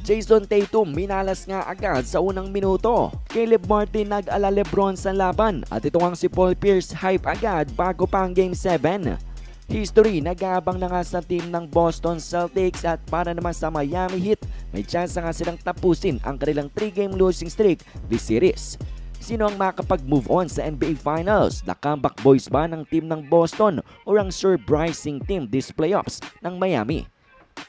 Jason Tatum minalas nga agad sa unang minuto. Caleb Martin nag-ala LeBron sa laban at ito ang si Paul Pierce hype agad bago pa ang Game 7. History, nag-aabang na nga sa team ng Boston Celtics at para naman sa Miami Heat, may chance nga silang tapusin ang kanilang 3-game losing streak this series. Sino ang makapag-move on sa NBA Finals? The comeback boys ba ng team ng Boston o ang surprising team this playoffs ng Miami?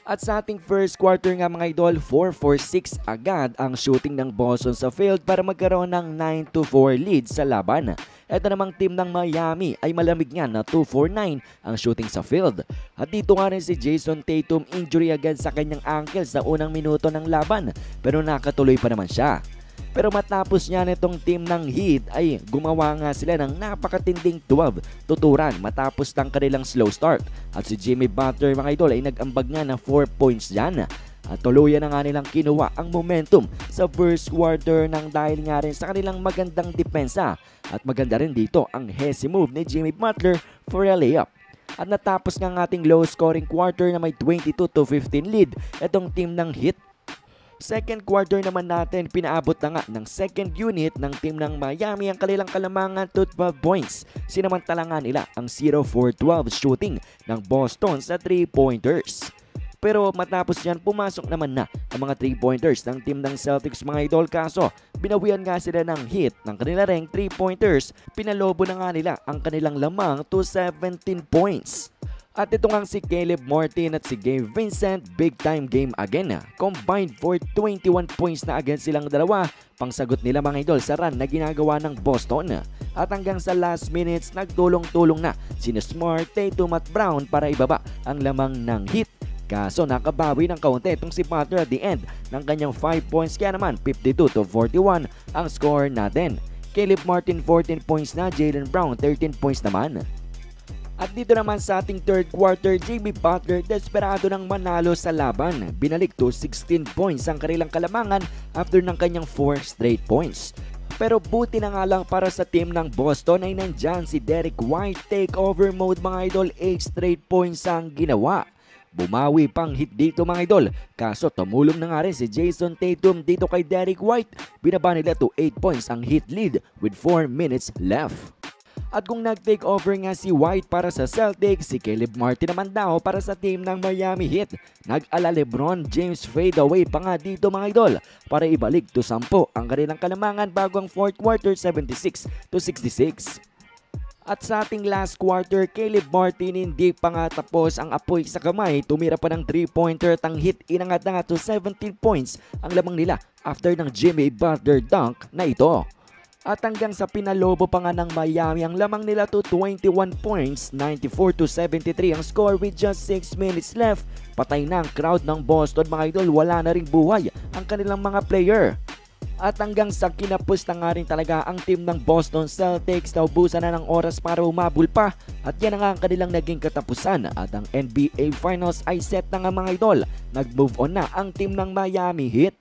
At sa ating first quarter nga mga idol, 4-4-6 agad ang shooting ng Boston sa field para magkaroon ng 9-4 lead sa laban. Ito namang team ng Miami ay malamig nga na 2-4-9 ang shooting sa field. At dito nga rin si Jason Tatum injury agad sa kanyang ankle sa unang minuto ng laban pero nakatuloy pa naman siya. Pero matapos niya nitong team ng Heat ay gumawa nga sila ng napakatinding 12 tuturan matapos ng kanilang slow start. At si Jimmy Butler mga idol ay nag-ambag nga ng 4 points dyan. At tuluyan na nga nilang kinuha ang momentum sa first quarter ng dahil nga rin sa kanilang magandang depensa. At maganda rin dito ang hesi move ni Jimmy Butler for a layup. At natapos nga ang ating low scoring quarter na may 22-15 lead itong team ng Heat. Second quarter naman natin, pinaabot na nga ng second unit ng team ng Miami ang kanilang kalamangan to 12 points. Sinamantala nga nila ang 0-4-12 shooting ng Boston sa 3-pointers. Pero matapos yan, pumasok naman na ang mga 3-pointers ng team ng Celtics mga idol, kaso binawian nga sila ng Heat ng kanila ring 3-pointers. Pinalobo na nga nila ang kanilang lamang to 17 points. At ito nga si Caleb Martin at si Gabe Vincent, big time game again. Combined for 21 points na agad silang dalawa. Pangsagot nila mga idol sa run na ginagawa ng Boston. At hanggang sa last minutes, nagtulong-tulong na sina Smart, Tatum at Brown para ibaba ang lamang ng Heat. Kaso nakabawi ng kaunti itong si Butler at the end ng kanyang 5 points, kaya naman 52-41 ang score natin. Caleb Martin 14 points na, Jaylen Brown 13 points naman. At dito naman sa ating third quarter, Jimmy Butler desperado ng manalo sa laban. Binalik to 16 points ang kanilang kalamangan after ng kanyang 4 straight points. Pero buti na nga lang para sa team ng Boston ay nandyan si Derrick White, takeover mode mga idol, 8 straight points ang ginawa. Bumawi pang hit dito mga idol, kaso tumulong na nga rin si Jason Tatum dito kay Derrick White. Binaba nila to 8 points ang hit lead with 4 minutes left. At kung nag-take over nga si White para sa Celtics, si Caleb Martin naman daw para sa team ng Miami Heat. Nag-ala LeBron James fadeaway pa nga dito mga idol para ibalik to 10 ang kanilang kalamangan bago ang fourth quarter 76-66. At sa ating last quarter, Caleb Martin hindi pa nga tapos ang apoy sa kamay. Tumira pa ng 3-pointer at ang Heat inangat na nga to 17 points ang lamang nila after ng Jimmy Butler dunk na ito. At hanggang sa pinalobo pa nga ng Miami ang lamang nila to 21 points, 94-73 ang score with just 6 minutes left. Patay na ang crowd ng Boston mga idol, wala na ring buhay ang kanilang mga player. At hanggang sa kinapos na nga rin talaga ang team ng Boston Celtics, naubusan na ng oras para umabol pa. At yan na nga ang kanilang naging katapusan at ang NBA Finals ay set na nga mga idol. Nag-move on na ang team ng Miami Heat.